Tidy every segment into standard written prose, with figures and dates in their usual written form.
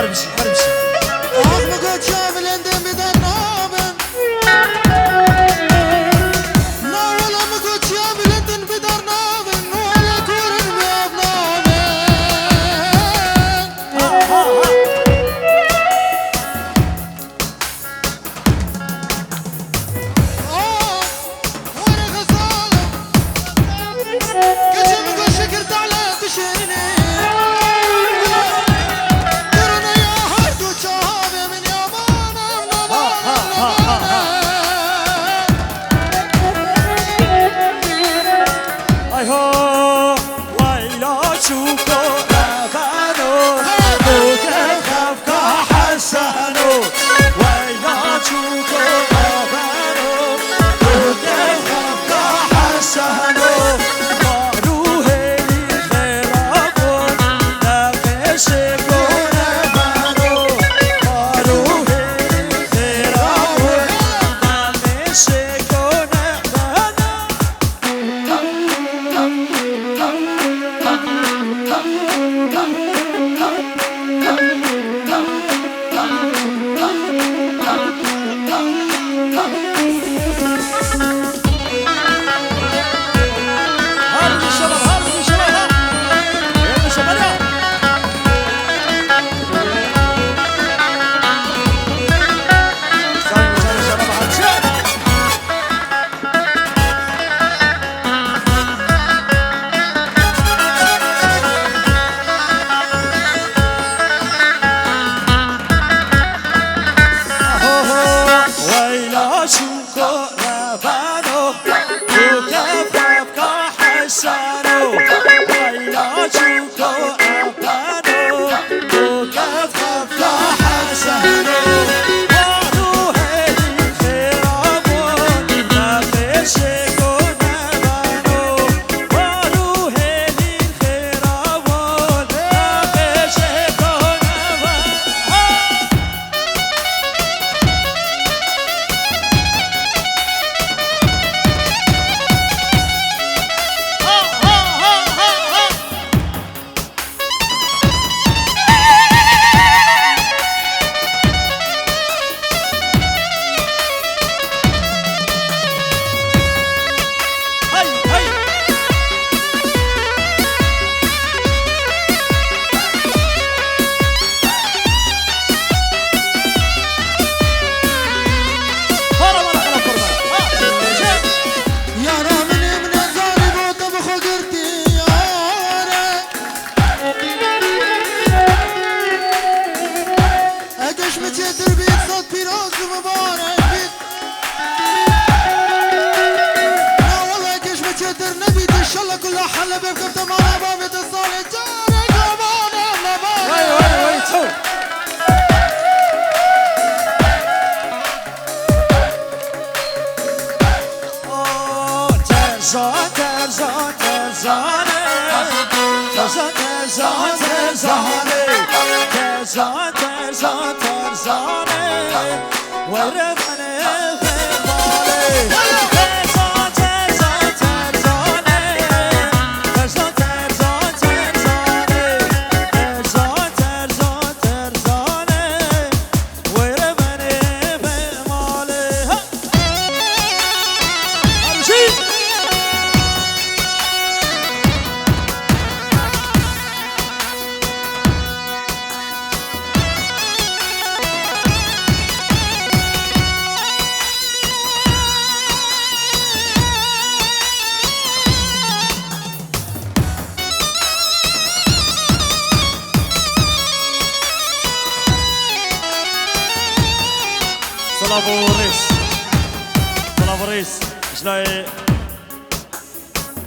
هربشي هربشي أخمك وتشامل أنت بدر نابن ناول أمك وتشامل أنت بدر نابن ولا كورن بياب نابن وانا غزالة كجمك وشكرت على بشيني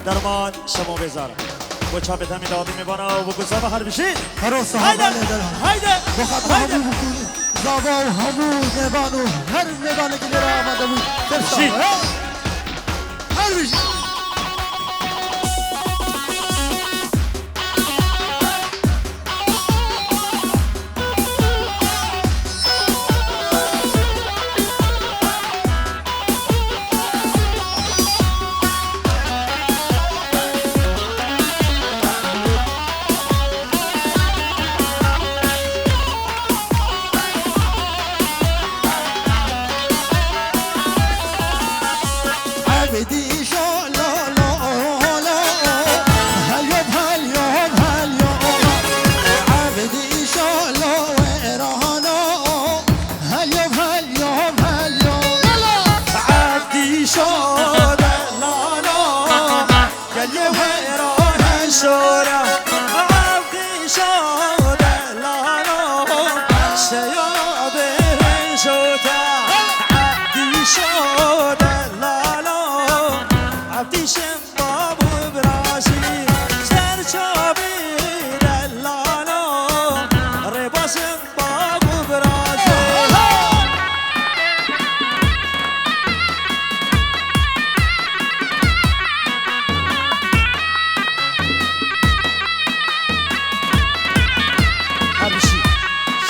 درمان شما بذار با چاپ تامین دامی میبانه و بگذار هر بشین هر صحابه هایده بخاطر همون بکنی زابا و همون نبانو هر نبانه که در آمده بود بشین هر بشین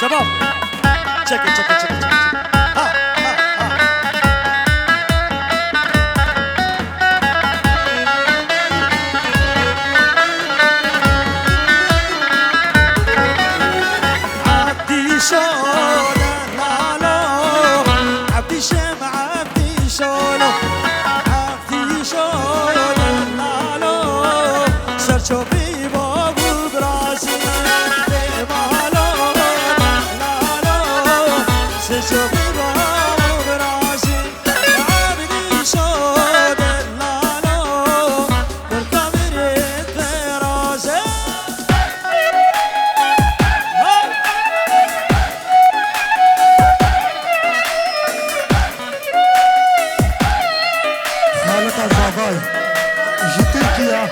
شباب تشكي تشكي تشكي تشكي ها ها عبدي شولو لالو عبدي شم عبدي شولو عبدي شولو لالو سرچو بي بابو براسي مالو لالو سرچو بي بابو براسي عبدي شولو لالو بالكاميرا براسي خالق الزاباي جي تركيا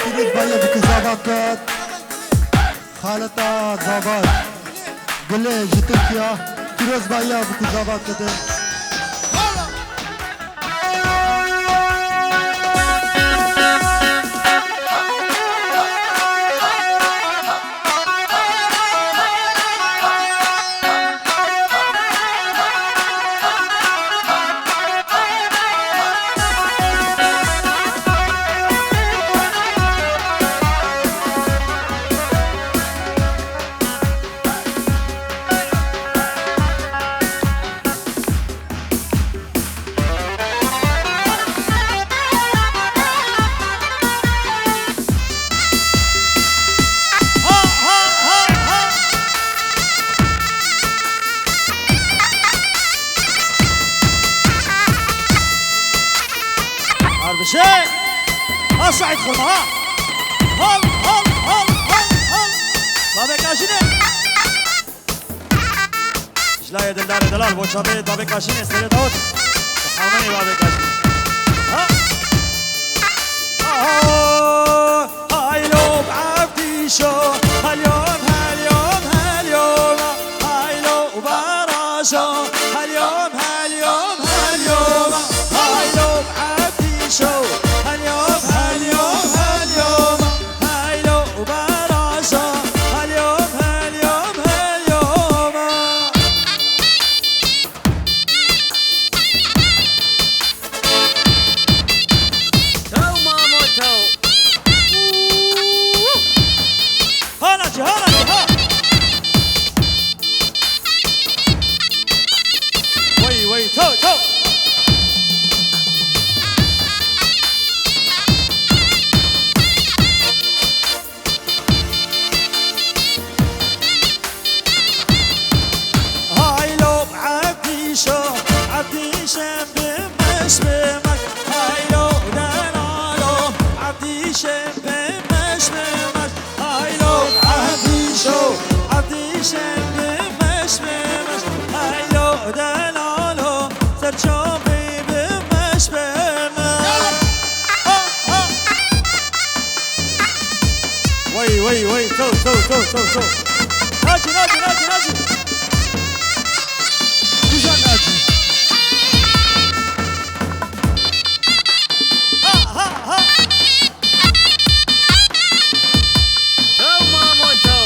تريد بايا بكزاباكات خالق الزاباي قل لي جي تركيا تريد بايا بكزاباكات شيء اصعد خرمه ها هل هل هل هل هل بابك اشيني شلاي دلدار دلال بو شابه بابك اشيني استري داود تحامني بابك اشيني ها هاي لو بعبدي شو هاليوم هاليوم هاليوم هاي لو براشو هاليوم هاليوم هاليوم هاي لو بعبدي شو هاليوم هاليوم هاليوم هاي لو براشو هاليوم هاليوم هاليوم تو مامو تو هانجي هانجي ها وي وي تو تو هاي لو عبدي شو عبدي شم بمش بمك هاي لو دلالو عبدي شم بمش بمك هاي لو عبدي شو عبدي شم بمش بمش هاي لو دلالو سرچو بي بمش بمك وي وي وي تو تو تو تو تو ناجي ناجي ناجي ناجي كوجا ناجي تو مامو تو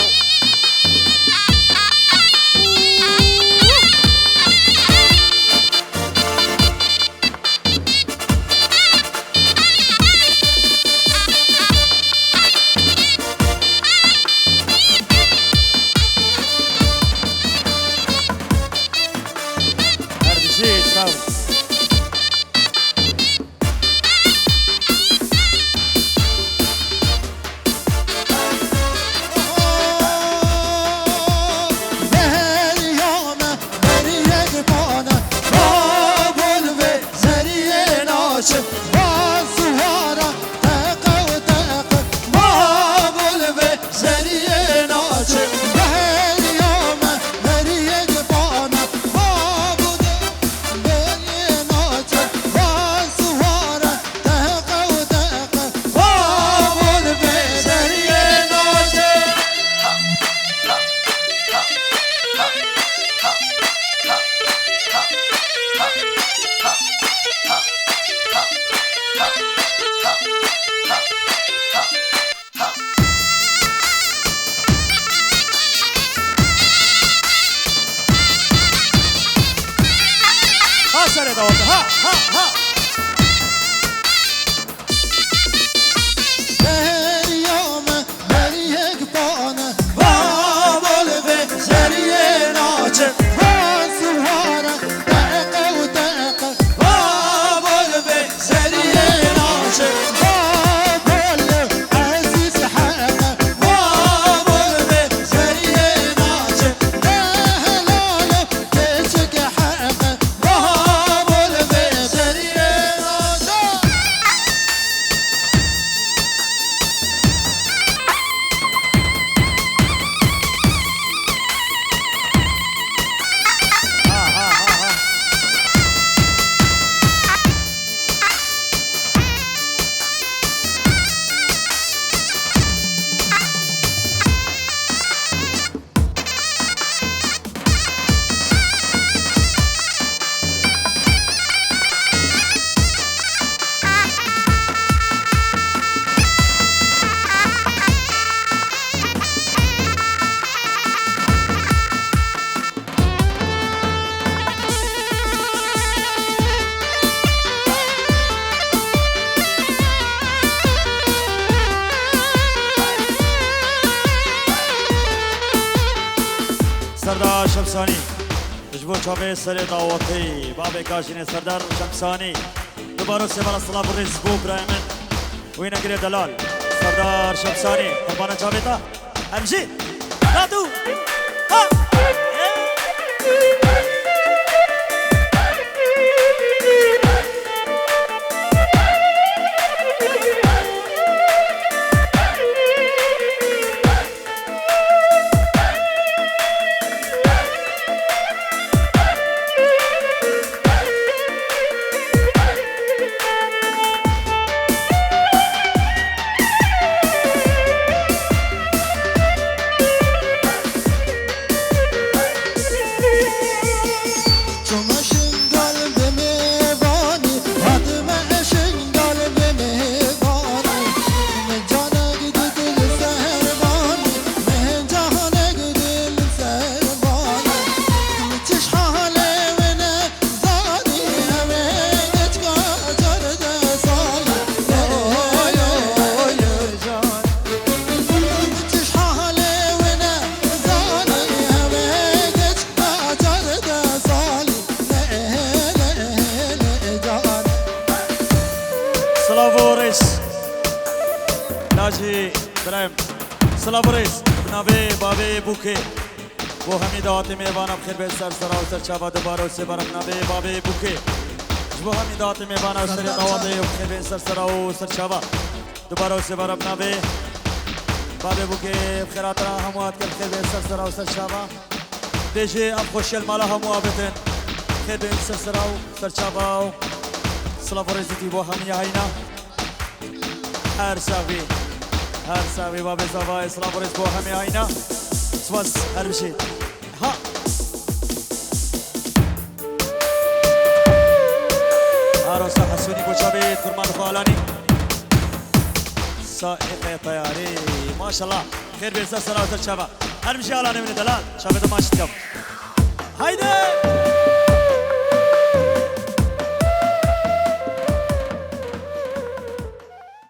دوات ها ها ها Deriyame deriyek bana Babol ve seriye naçe Vasuvara Deka u deka Babol ve seriye naçe Babol aziz haqa Babol ve seriye naçe Ehlalo keçek haqa Babol ve seriye naçe سردار شمسانی اجبو چاوه سر دعوتی بابه کاشین سردار شمسانی دوباره سوال السلام الرئيس بو برايمن وين اقري دلال سردار شمسانی قربانا چاوه تا امشي راتو ها سلافوريس ناجي برايم سلافوريس نبي بابي بوكي वो हमी दावते मेहमान बखैर बे सर सराव सर चाबा दोबारा से बरफ नबे बाबे बुके वो हमी दावते मेहमान सर दावते बखैर बे सर सराव सर चाबा दोबारा से बरफ नबे बाबे बुके खैरातना हमवात कर बखैर बे सर सराव सर चाबा देशे अब खुशल माला हमवाबतन बखैर बे सर सराव सर चाबा سلافوريس دي वो हमी आईना هر ساوي بابي سافاي سلافوريس वो हमी आईना سواس هر شيء ها عروسة حسوني بوشابي فرمان خالاني سائق طياري ما شاء الله خير بيرسل سلامة الشباب هر شيء على من دلال شباب ما شتكم هايدي